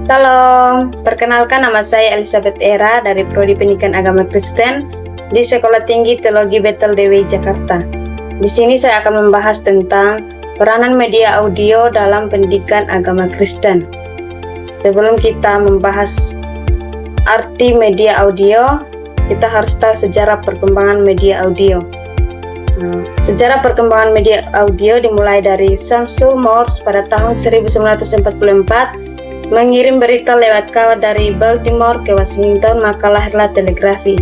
Salam, perkenalkan nama saya Elizabeth Era dari Prodi Pendidikan Agama Kristen di Sekolah Tinggi Teologi Bethel DWI Jakarta. Di sini saya akan membahas tentang peranan media audio dalam pendidikan agama Kristen. Sebelum kita membahas arti media audio, kita harus tahu sejarah perkembangan media audio. Sejarah perkembangan media audio dimulai dari Samuel Morse pada tahun 1944 mengirim berita lewat kawat dari Baltimore ke Washington, maka lahirlah telegrafi.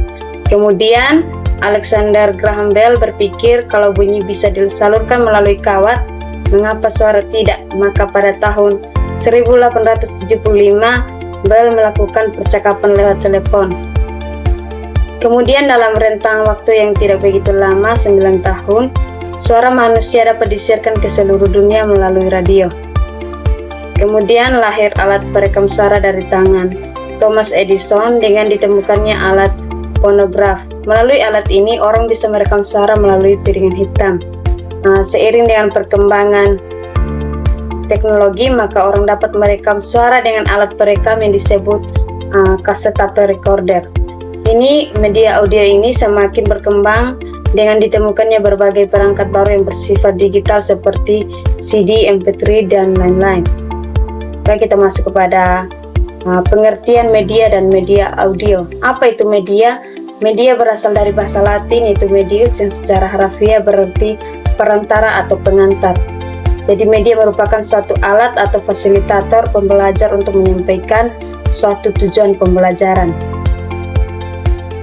Kemudian Alexander Graham Bell berpikir kalau bunyi bisa disalurkan melalui kawat, mengapa suara tidak? Maka pada tahun 1875 Bell melakukan percakapan lewat telepon. Kemudian dalam rentang waktu yang tidak begitu lama, 9 tahun, suara manusia dapat disiarkan ke seluruh dunia melalui radio. Kemudian lahir alat perekam suara dari tangan Thomas Edison dengan ditemukannya alat fonograf. Melalui alat ini orang bisa merekam suara melalui piringan hitam. Seiring dengan perkembangan teknologi, maka orang dapat merekam suara dengan alat perekam yang disebut cassette tape recorder. Ini media audio ini semakin berkembang dengan ditemukannya berbagai perangkat baru yang bersifat digital seperti CD, MP3, dan lain-lain. Baik, kita masuk kepada pengertian media dan media audio. Apa itu media? Media berasal dari bahasa Latin, yaitu medius, yang secara harfiah berarti perantara atau pengantar. Jadi media merupakan suatu alat atau fasilitator pembelajar untuk menyampaikan suatu tujuan pembelajaran.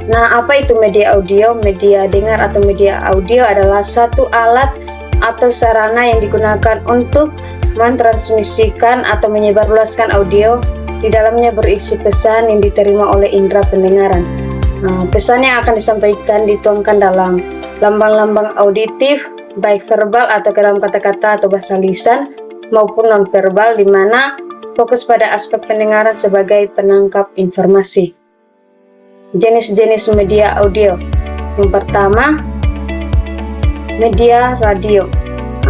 Nah, apa itu media audio? Media dengar atau media audio adalah suatu alat atau sarana yang digunakan untuk mentransmisikan atau menyebarluaskan audio. Di dalamnya berisi pesan yang diterima oleh indera pendengaran. Pesan yang akan disampaikan dituangkan dalam lambang-lambang auditif, baik verbal atau dalam kata-kata atau bahasa lisan maupun non-verbal, di mana fokus pada aspek pendengaran sebagai penangkap informasi. Jenis-jenis media audio. Yang pertama, media radio.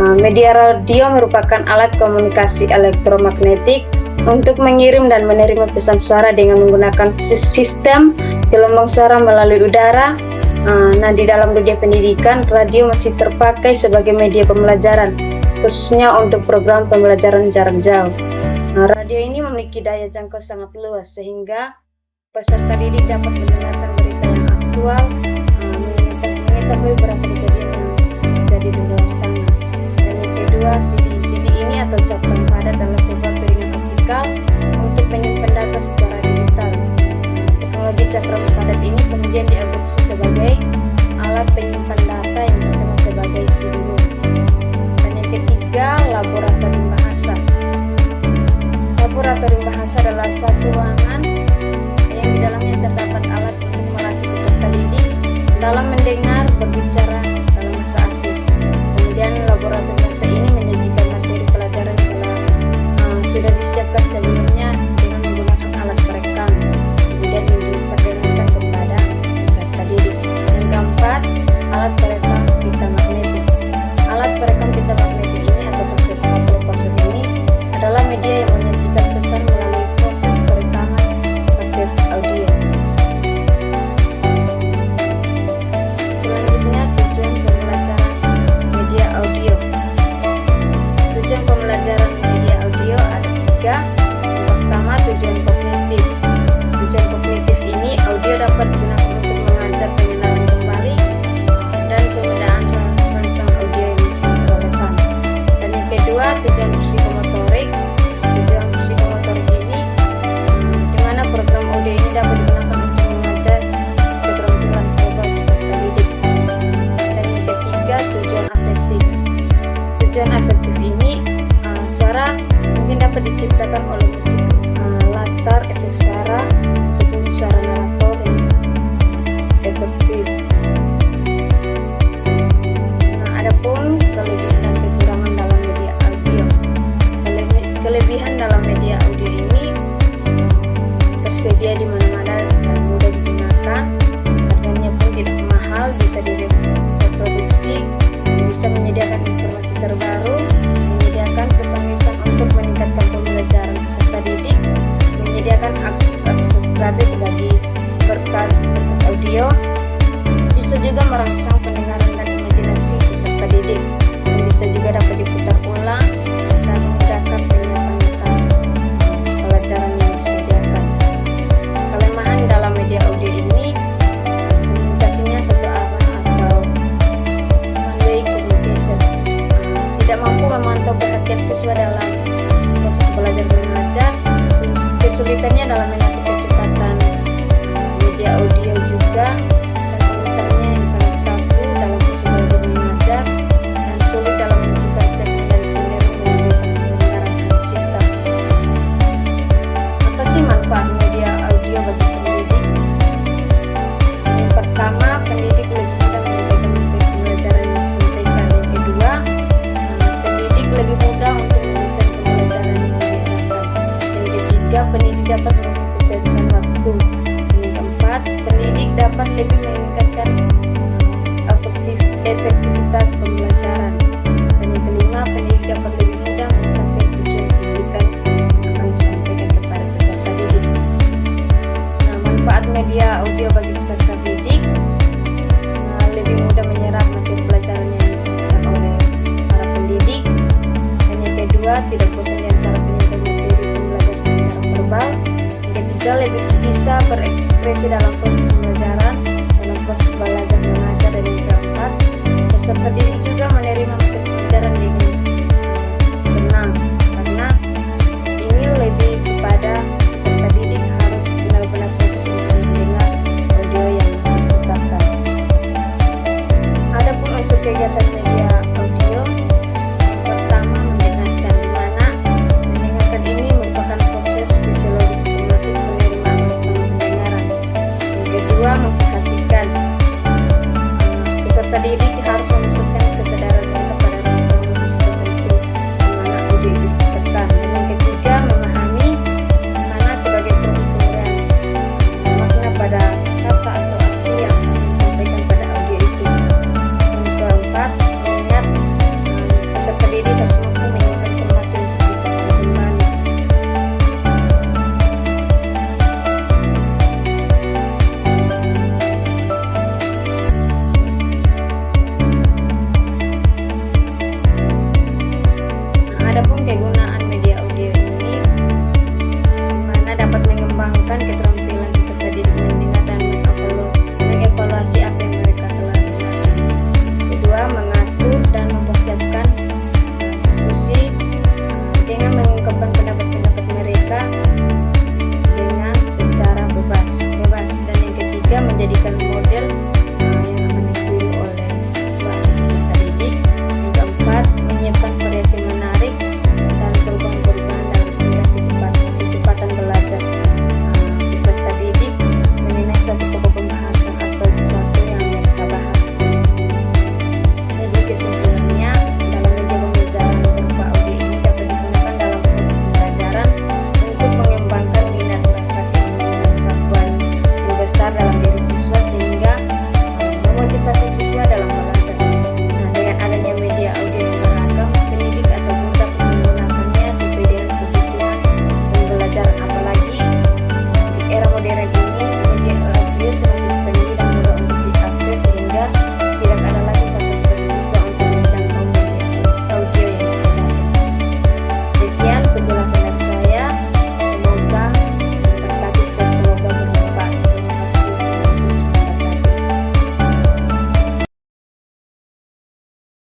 Media radio merupakan alat komunikasi elektromagnetik untuk mengirim dan menerima pesan suara dengan menggunakan sistem gelombang suara melalui udara. Di dalam dunia pendidikan, radio masih terpakai sebagai media pembelajaran, khususnya untuk program pembelajaran jarak jauh. Radio ini memiliki daya jangkau sangat luas sehingga peserta didik dapat mendengarkan berita yang aktual, mengetahui berapa kejadian yang terjadi di luar sana. Dan yang kedua, CD ini atau cakram padat adalah sebuah piringan optikal untuk menyimpan data secara digital. Teknologi cakram padat ini kemudian diadopsi sebagai alat penyimpan data yang dikenal sebagai CD-ROM. Dan yang ketiga, laboratorium bahasa. Laboratorium bahasa adalah suatu ruangan yang di dalamnya terdapat alat untuk melatih peserta didik dalam mendengar berbicara dalam bahasa asing. Kemudian laboratorium bahasa ini menyajikan materi pelajaran yang sudah disiapkan sebelumnya dengan menggunakan alat perekam, kemudian diperdengarkan kepada peserta didik. Yang keempat, alat perekam pita magnetik. Alat perekam pita magnetik ini atau kaset ini adalah media yang menyajikan pesan melalui proses perekaman kaset audio. Selanjutnya, tujuan pembelajaran media audio. Tujuan pembelajaran media audio ada 3. Yang pertama, tujuan kognitif. Tujuan kognitif ini audio dapat digunakan untuk mengajar pengenalan kembali dan penggunaan rangsang audio yang sangat relevan. Dan yang kedua, tujuan psikomotorik. Tujuan psikomotorik ini di mana program audio ini dapat digunakan untuk mengajar keterampilan verbal peserta didik. Dan yang ketiga, tujuan afektif. Tujuan afektif ini suara mungkin dapat diciptakan oleh musik latar, efek suara, ataupun suara narator yang efektif. Adapun kelebihan dan kekurangan dalam media audio. Kelebihan dalam media audio ini tersedia di mana-mana dan mudah digunakan. Harganya pun tidak mahal, bisa direproduksi, bisa menyediakan informasi terbaru, menyediakan pesan-pesan untuk meningkatkan pembelajaran peserta didik, kesulitannya dalam mengatur kecepatan media audio juga, dan komentarnya yang sangat kaku dalam proses belajar mengajar dan sulit dalam menentukan segmen dan cenderung menimbulkan pendengaran cipta. Apa sih manfaat media audio bagi pendidik? Yang pertama, pendidik lebih mudah menyampaikan materi pembelajaran yang disampaikan. Yang kedua, pendidik lebih mudah untuk mendesain pembelajaran yang diharapkan. Yang ketiga, pendidik dapat mempersiapkan waktu. Yang keempat, pendidik dapat lebih meningkatkan efektivitas pembelajaran. Dan yang kelima, pendidik dapat lebih mudah mencapai tujuan pendidikan yang akan disampaikan kepada peserta didik. Nah, manfaat media audio bagi peserta didik, lebih mudah menyerap materi pelajaran yang disampaikan oleh para pendidik. Dan yang kedua, tidak bosan dengan cara penyampaian materi pembelajaran secara verbal. Yang ketiga, lebih bisa berekspresi dalam proses pembelajaran, dalam proses belajar mengajar. Dan yang keempat, peserta didik juga menerima materi pelajaran dengan